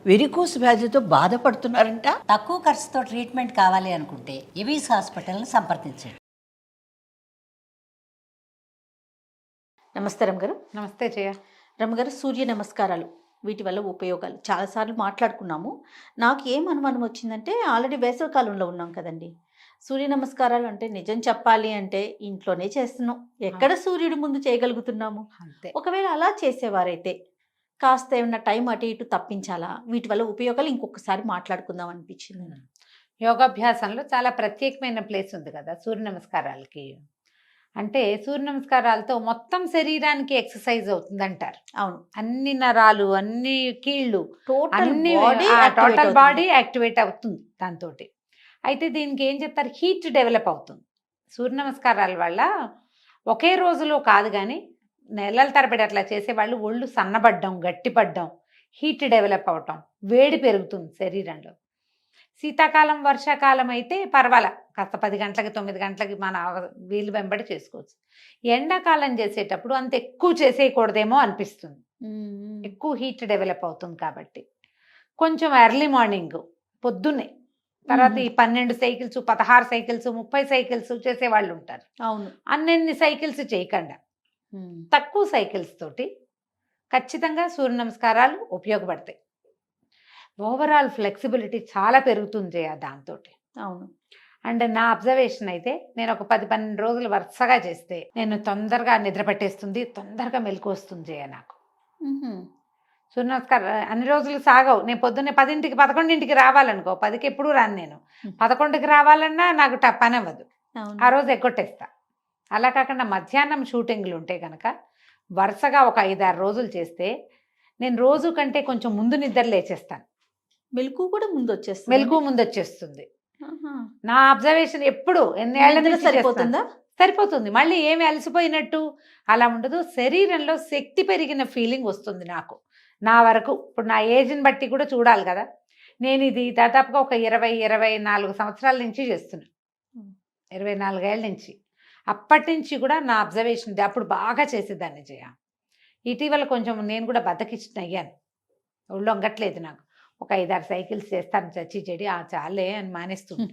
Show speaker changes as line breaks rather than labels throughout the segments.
Varicose వ్యాధితో బాధపడుతున్నారంట.
తక్కువ ఖర్చుతో ట్రీట్మెంట్ కావాలి అనుకుంటే ఎవిస్ హాస్పిటల్ని సంప్రదించండి.
నమస్తే రమ్మగారు.
నమస్తే జయ.
రమ్మగారు, సూర్య నమస్కారాలు వీటి వల్ల ఉపయోగాలు చాలాసార్లు మాట్లాడుకున్నాము. నాకు ఏం అనుమానం వచ్చిందంటే, ఆల్రెడీ వేసవికాలంలో ఉన్నాం కదండి. సూర్య నమస్కారాలు అంటే నిజం చెప్పాలి అంటే ఇంట్లోనే చేస్తున్నాం, ఎక్కడ సూర్యుడి ముందు చేయగలుగుతున్నాము.
అంతే.
ఒకవేళ అలా చేసేవారైతే కాస్త ఏమన్నా టైం అటు ఇటు తప్పించాలా? వీటి వల్ల ఉపయోగాలు ఇంకొకసారి మాట్లాడుకుందాం అనిపించింది.
యోగాభ్యాసంలో చాలా ప్రత్యేకమైన ప్లేస్ ఉంది కదా సూర్య నమస్కారాలకి. అంటే సూర్య నమస్కారాలతో మొత్తం శరీరానికి ఎక్సర్సైజ్ అవుతుంది అంటారు.
అవును,
అన్ని నరాలు, అన్ని కీళ్ళు,
టోటల్
టోటల్ బాడీ యాక్టివేట్ అవుతుంది దాంతో. అయితే దీనికి ఏం చెప్తారు, హీట్ డెవలప్ అవుతుంది. సూర్య నమస్కారాల వల్ల ఒకే రోజులో కాదు కానీ నెలల తరబడి అట్లా చేసేవాళ్ళు ఒళ్ళు సన్నబడ్డం, గట్టిపడ్డం, హీట్ డెవలప్ అవటం, వేడి పెరుగుతుంది శరీరంలో. శీతాకాలం, వర్షాకాలం అయితే పర్వాలా, కాస్త 10 గంటలకి 9 గంటలకి మన వీలు వెంబడి చేసుకోవచ్చు. ఎండాకాలం చేసేటప్పుడు అంత ఎక్కువ చేసేయకూడదేమో అనిపిస్తుంది, ఎక్కువ హీట్ డెవలప్ అవుతుంది కాబట్టి. కొంచెం ఎర్లీ మార్నింగ్ పొద్దున్నే, తర్వాత ఈ 12 సైకిల్స్, 16 సైకిల్స్, 30 సైకిల్స్ చేసేవాళ్ళు ఉంటారు.
అవును,
అన్నెన్ని సైకిల్స్ చేయకుండా తక్కువ సైకిల్స్ తోటి ఖచ్చితంగా సూర్య నమస్కారాలు ఉపయోగపడతాయి. ఓవరాల్ ఫ్లెక్సిబిలిటీ చాలా పెరుగుతుంది దాంతో.
అవును.
అండ్ నా అబ్జర్వేషన్ అయితే, నేను ఒక 10-12 రోజులు వరుసగా చేస్తే నేను తొందరగా నిద్ర పట్టేస్తుంది, తొందరగా మెలకు వస్తుంది నాకు. సూర్య నమస్కారం అన్ని రోజులు సాగవు. నేను పొద్దున్నే 10ంటికి 11ంటికి రావాలనుకో, 10కి ఎప్పుడు రాను నేను. 11కి రావాలన్నా నాకు పని అవ్వదు, ఆ రోజు ఎగ్గొట్టేస్తా. అలా కాకుండా మధ్యాహ్నం షూటింగ్లు ఉంటే కనుక వరుసగా ఒక 5-6 రోజులు చేస్తే నేను రోజు కంటే కొంచెం ముందు నిద్ర లేచేస్తాను.
మెలకు కూడా ముందు వచ్చేస్తుంది.
మెలకు ముందు వచ్చేస్తుంది. నా అబ్జర్వేషన్ ఎప్పుడు ఎన్నేళ్ల నుంచి
సరిపోతుందా?
సరిపోతుంది. మళ్ళీ ఏమి అలసిపోయినట్టు అలా ఉండదు. శరీరంలో శక్తి పెరిగిన ఫీలింగ్ వస్తుంది నాకు, నా వరకు. ఇప్పుడు నా ఏజ్ని బట్టి కూడా చూడాలి కదా. నేను ఇది దాదాపుగా ఒక 20-24 సంవత్సరాల నుంచి చేస్తున్నాను, 24 ఏళ్ళ నుంచి. అప్పటి నుంచి కూడా నా అబ్జర్వేషన్ ఇది. అప్పుడు బాగా చేసేదాన్ని జయ. ఇటీవల కొంచెం నేను కూడా బద్దకిచ్చిన అయ్యాను, ఒళ్ళు వంగట్లేదు నాకు. ఒక 5-6 సైకిల్స్ చేస్తాను, చచ్చి చెడి చాలే అని మానేస్తుంది.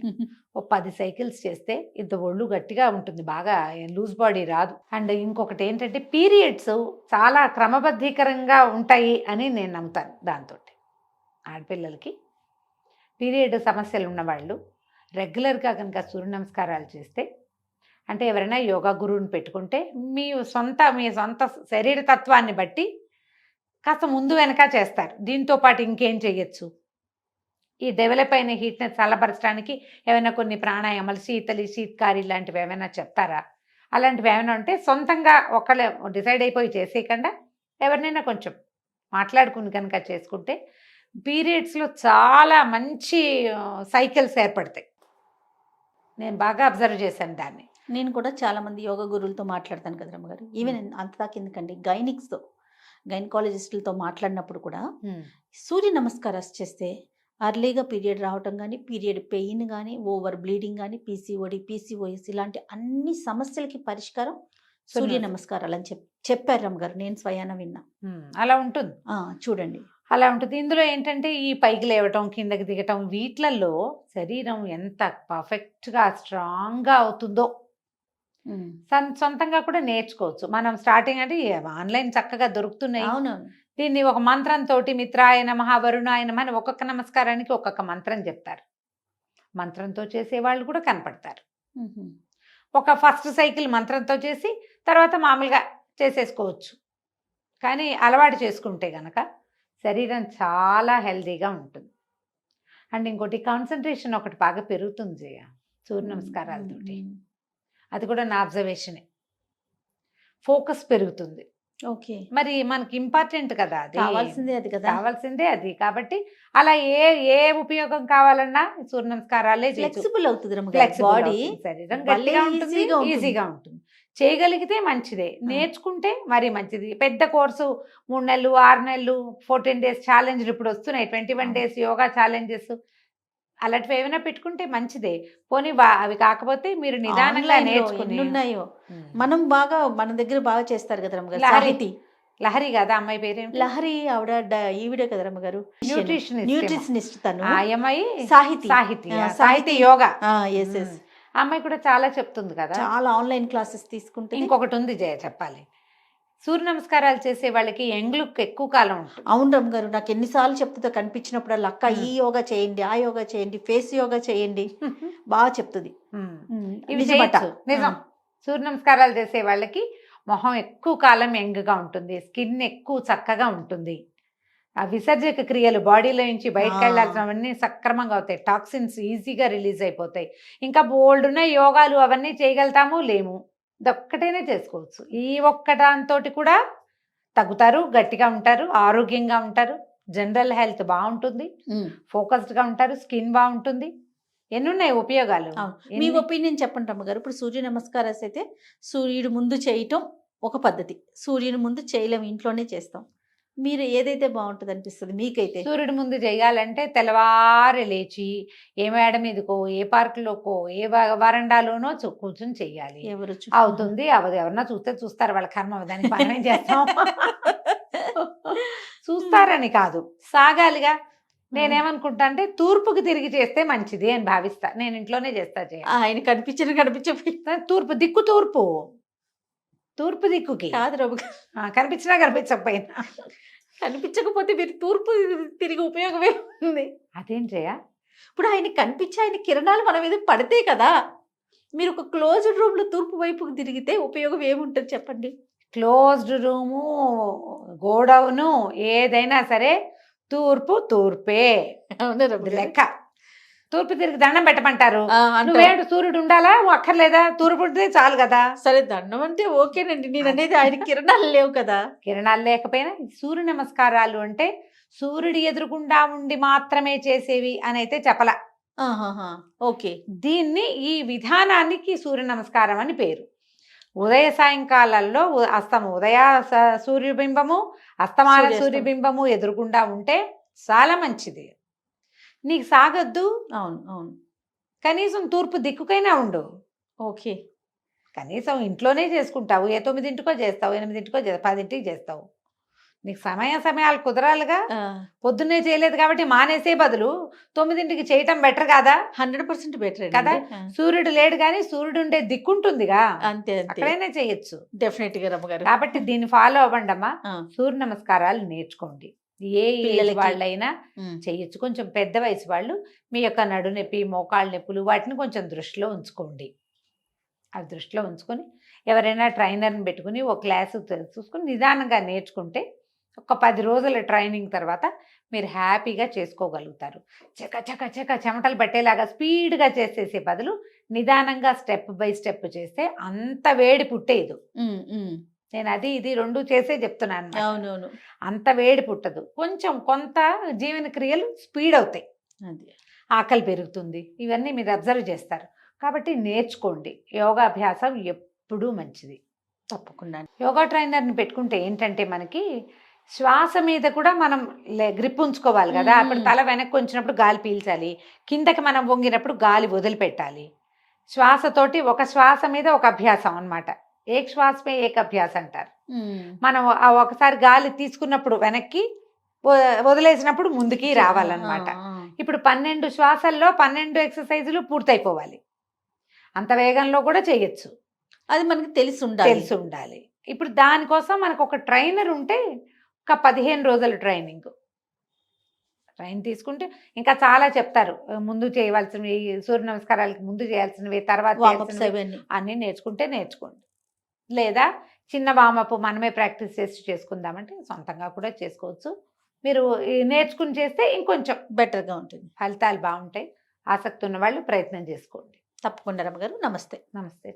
ఒక 10 సైకిల్స్ చేస్తే ఇంత ఒళ్ళు గట్టిగా ఉంటుంది, బాగా లూజ్ బాడీ రాదు. అండ్ ఇంకొకటి ఏంటంటే, పీరియడ్స్ చాలా క్రమబద్ధీకరంగా ఉంటాయి అని నేను నమ్ముతాను. దాంతో ఆడపిల్లలకి పీరియడ్ సమస్యలు ఉన్నవాళ్ళు రెగ్యులర్గా కనుక సూర్య నమస్కారాలు చేస్తే, అంటే ఎవరైనా యోగా గురువుని పెట్టుకుంటే మీ సొంత శరీర తత్వాన్ని బట్టి కాస్త ముందు వెనక చేస్తారు. దీంతో పాటు ఇంకేం చేయొచ్చు, ఈ డెవలప్ అయిన హీట్ని చల్లబరచడానికి ఏమైనా కొన్ని ప్రాణాయామాలు, శీతకారి లాంటివి ఏమైనా చెప్తారా? అలాంటివి ఏమైనా ఉంటే సొంతంగా ఒకళ్ళే డిసైడ్ అయిపోయి చేసేయకుండా ఎవరినైనా కొంచెం మాట్లాడుకుని కనుక చేసుకుంటే పీరియడ్స్లో చాలా మంచి సైకిల్స్ ఏర్పడతాయి. నేను బాగా అబ్జర్వ్ చేశాను దాన్ని.
నేను కూడా చాలా మంది యోగా గురువులతో మాట్లాడతాను కదా రమ్మగారు. ఈవెన్ అంతదాకా ఎందుకండి, గైనకాలజిస్టులతో మాట్లాడినప్పుడు కూడా సూర్య నమస్కారాలు చేస్తే అర్లీగా పీరియడ్ రావటం కానీ, పీరియడ్ పెయిన్ కానీ, ఓవర్ బ్లీడింగ్ కానీ, పీసీఓడి, పీసీఓఎస్ ఇలాంటి అన్ని సమస్యలకి పరిష్కారం సూర్య నమస్కారాలు అని చెప్పారు రమ్మగారు. నేను స్వయాన విన్నా.
అలా ఉంటుంది,
చూడండి,
అలా ఉంటుంది. ఇందులో ఏంటంటే ఈ పైకి లేవటం, కిందకి దిగటం, వీటిలలో శరీరం ఎంత పర్ఫెక్ట్గా స్ట్రాంగ్గా అవుతుందో సొంతంగా కూడా నేర్చుకోవచ్చు. మనం స్టార్టింగ్ అంటే ఆన్లైన్ చక్కగా దొరుకుతున్నాయి.
అవునవును. దీన్ని
ఒక మంత్రంతో మిత్రాయ నమః, వరుణాయ నమః అని ఒక్కొక్క నమస్కారానికి ఒక్కొక్క మంత్రం చెప్తారు. మంత్రంతో చేసేవాళ్ళు కూడా కనపడతారు. ఒక ఫస్ట్ సైకిల్ మంత్రంతో చేసి తర్వాత మామూలుగా చేసేసుకోవచ్చు. కానీ అలవాటు చేసుకుంటే కనుక శరీరం చాలా హెల్తీగా ఉంటుంది. అండ్ ఇంకోటి కాన్సన్ట్రేషన్ ఒకటి బాగా పెరుగుతుంది జయ సూర్య నమస్కారాలతోటి. అది కూడా నా అబ్జర్వేషనే. ఫోకస్ పెరుగుతుంది.
ఓకే,
మరి మనకి ఇంపార్టెంట్ కదా, అది కావాల్సిందే అది. కాబట్టి అలా ఏ ఉపయోగం కావాలన్నా సూర్య నమస్కారాలే.
ఫ్లెక్సిబుల్ అవుతుంది
బాడీ, శరీరం గట్టిగా ఉంటుంది, ఈజీగా ఉంటుంది. చేయగలిగితే మంచిదే, నేర్చుకుంటే మరీ మంచిది. పెద్ద కోర్సు 3 నెలలు, 6 నెలలు, 14 days ఛాలెంజ్లు ఇప్పుడు వస్తున్నాయి, 21 days యోగా ఛాలెంజెస్, అలాంటివి ఏమైనా పెట్టుకుంటే మంచిదే. పోనీ అవి కాకపోతే మీరు నిదానంగా నేర్చుకుని
ఉన్నాయో. మనం బాగా మన దగ్గర బాగా చేస్తారు కదా రమ్మగారు.
లహరి కదా అమ్మాయి పేరేంటి?
లహరి ఆవిడ ఈవిడే కదా రమ్మగారు,
న్యూట్రిషనిస్ట్.
న్యూట్రిషనిస్ట్ తను.
ఆ అమ్మాయి
సాహితి.
సాహితి
ఆ,
సాహితి యోగా.
Yes yes.
ఆ అమ్మాయి కూడా చాలా చెప్తుంది కదా.
చాలా ఆన్లైన్ క్లాసెస్ తీసుకుంటే.
ఇంకొకటి ఉంది జయ చెప్పాలి, సూర్య నమస్కారాలు చేసే వాళ్ళకి యంగ్ లుక్ ఎక్కువ కాలం ఉంటుంది.
అవును రమ్మగారు, నాకు ఎన్నిసార్లు చెప్తుందో కనిపించినప్పుడు అక్క ఈ యోగా చేయండి, ఆ యోగా చేయండి, ఫేస్ యోగా చేయండి, బాగా చెప్తుంది.
ఇవి
నిజమట.
చేయొచ్చు, నిజం. సూర్య నమస్కారాలు చేసే వాళ్ళకి మొహం ఎక్కువ కాలం యంగ్గా ఉంటుంది, స్కిన్ ఎక్కువ చక్కగా ఉంటుంది, ఆ విసర్జక క్రియలు బాడీలో నుంచి బయటకు వెళ్ళాల్సినవన్నీ సక్రమంగా అవుతాయి, టాక్సిన్స్ ఈజీగా రిలీజ్ అయిపోతాయి. ఇంకా బోల్డ్ ఉన్న యోగాలు అవన్నీ చేయగలుగుతాము లేము, ఇదొక్కటైనా చేసుకోవచ్చు. ఈ ఒక్కదాంతో కూడా తగ్గుతారు, గట్టిగా ఉంటారు, ఆరోగ్యంగా ఉంటారు, జనరల్ హెల్త్ బాగుంటుంది, ఫోకస్డ్గా ఉంటారు, స్కిన్ బాగుంటుంది. ఎన్నున్నాయి ఉపయోగాలు.
మీ ఒపీనియన్ చెప్పండి రమ్మగారు. ఇప్పుడు సూర్య నమస్కారాలు అయితే సూర్యుడు ముందు చేయటం ఒక పద్ధతి, సూర్యుని ముందు చేయలేము, ఇంట్లోనే చేస్తాం. మీరు ఏదైతే బాగుంటుంది అనిపిస్తుంది మీకైతే?
సూర్యుడి ముందు చేయాలంటే తెల్లవారు లేచి ఏ మేడ మీదకో, ఏ పార్కులోకో, ఏ వరండాలోనో కూర్చొని చెయ్యాలి.
ఎవరు
అవుతుంది అవదు, ఎవరన్నా చూస్తే చూస్తారు, వాళ్ళ కర్మ, దానికి మనమేం చేస్తాం. చూస్తారని కాదు, సాగాలిగా. నేనేమనుకుంటా అంటే తూర్పుకి తిరిగి చేస్తే మంచిది అని భావిస్తా. నేను ఇంట్లోనే చేస్తా.
ఆయన కనిపించకపోయినా
తూర్పు దిక్కు, తూర్పు దిక్కుకి
కాదు రమ్మ,
కనిపించినా కనిపించకపోయినా.
కనిపించకపోతే మీరు తూర్పు తిరిగి ఉపయోగమే ఉంది.
అదేం చేయ,
ఇప్పుడు ఆయన కనిపించి ఆయన కిరణాలు మన మీద పడితే కదా. మీరు ఒక క్లోజ్డ్ రూమ్ లో తూర్పు వైపుకు తిరిగితే ఉపయోగం ఏముంటుంది చెప్పండి?
క్లోజ్డ్ రూము, గోడౌను, ఏదైనా సరే తూర్పే లెక్క. తూర్పు తిరిగి దండం పెట్టమంటారు. నువ్వేంటి సూర్యుడు ఉండాలా, అక్కర్లేదా? తూర్పు ఉంటే చాలు కదా.
సరే దండం అంటే ఓకేనండి, నేను అనేది ఆయన కిరణాలు లేవు కదా.
కిరణాలు లేకపోయినా సూర్య నమస్కారాలు అంటే సూర్యుడి ఎదురుగుండా ఉండి మాత్రమే చేసేవి అని అయితే చెప్పలా.
ఓకే,
దీన్ని ఈ విధానానికి సూర్య నమస్కారం అని పేరు. ఉదయ సాయంకాలాల్లో ఉదయ సూర్యబింబము, అస్తమాన సూర్యబింబము ఎదురుగుండా ఉంటే చాలా మంచిది. నీకు సాగొద్దు,
అవును అవును,
కనీసం తూర్పు దిక్కుకైనా ఉండు.
ఓకే,
కనీసం ఇంట్లోనే చేసుకుంటావు, ఏ 9ంటికో చేస్తావు, 8ంటికో 10ంటికి చేస్తావు. నీకు సమయాలు కుదరాలిగా. పొద్దున్నే చేయలేదు కాబట్టి మానేసే బదులు 9ంటికి చేయటం బెటర్ కదా.
100% బెటర్
కదా. సూర్యుడు లేడు కానీ సూర్యుడు ఉండే దిక్కుంటుందిగా,
అంతే
అక్కడైనా చేయొచ్చు.
డెఫినెట్ గా రమ్మగారు.
కాబట్టి దీన్ని ఫాలో అవ్వండి అమ్మా. సూర్య నమస్కారాలు నేర్చుకోండి. ఏ పిల్లల వాళ్ళైనా చేయొచ్చు. కొంచెం పెద్ద వయసు వాళ్ళు మీ యొక్క నడునొప్పి, మోకాళ్ళ నొప్పులు వాటిని కొంచెం దృష్టిలో ఉంచుకోండి. అవి దృష్టిలో ఉంచుకొని ఎవరైనా ట్రైనర్ని పెట్టుకుని ఒక క్లాసు చూసుకొని నిదానంగా నేర్చుకుంటే ఒక 10 రోజుల ట్రైనింగ్ తర్వాత మీరు హ్యాపీగా చేసుకోగలుగుతారు. చక చెమటలు పట్టేలాగా స్పీడ్గా చేసేసే బదులు నిదానంగా స్టెప్ బై స్టెప్ చేస్తే అంత వేడి పుట్టేదు. నేను అది ఇది 2 చేసే చెప్తున్నాను.
అవునవును,
అంత వేడి పుట్టదు. కొంత జీవన క్రియలు స్పీడ్ అవుతాయి, ఆకలి పెరుగుతుంది. ఇవన్నీ మీరు అబ్జర్వ్ చేస్తారు. కాబట్టి నేర్చుకోండి. యోగాభ్యాసం ఎప్పుడూ మంచిది.
తప్పకుండా.
యోగా ట్రైనర్ని పెట్టుకుంటే ఏంటంటే మనకి శ్వాస మీద కూడా మనం గ్రిప్ ఉంచుకోవాలి కదా. అప్పుడు తల వెనక్కి ఉంచినప్పుడు గాలి పీల్చాలి, కిందకి మనం వంగినప్పుడు గాలి వదిలిపెట్టాలి. శ్వాసతోటి ఒక శ్వాస మీద ఒక అభ్యాసం అన్నమాట. ఏక శ్వాసమే ఏక అభ్యాసం అంటారు. మనం ఒకసారి గాలి తీసుకున్నప్పుడు వెనక్కి, వదిలేసినప్పుడు ముందుకి రావాలన్నమాట. ఇప్పుడు 12 శ్వాసల్లో 12 ఎక్సర్సైజులు పూర్తయిపోవాలి. అంత వేగంలో కూడా చేయొచ్చు.
అది మనకి తెలిసి
ఉండాలి. ఇప్పుడు దానికోసం మనకు ఒక ట్రైనర్ ఉంటే ఒక 15 రోజుల ట్రైన్ తీసుకుంటే ఇంకా చాలా చెప్తారు. ముందు చేయవలసినవి, సూర్య నమస్కారాలకి ముందు చేయాల్సినవి, తర్వాత అన్నీ నేర్చుకోండి. లేదా చిన్న వామప్ మనమే ప్రాక్టీస్ చేసుకుందామంటే సొంతంగా కూడా చేసుకోవచ్చు. మీరు నేర్చుకుని చేస్తే ఇంకొంచెం బెటర్గా ఉంటుంది, ఫలితాలు బాగుంటాయి. ఆసక్తి ఉన్న వాళ్ళు ప్రయత్నం చేసుకోండి.
తప్పకుండా రమ్మగారు. నమస్తే.
నమస్తే.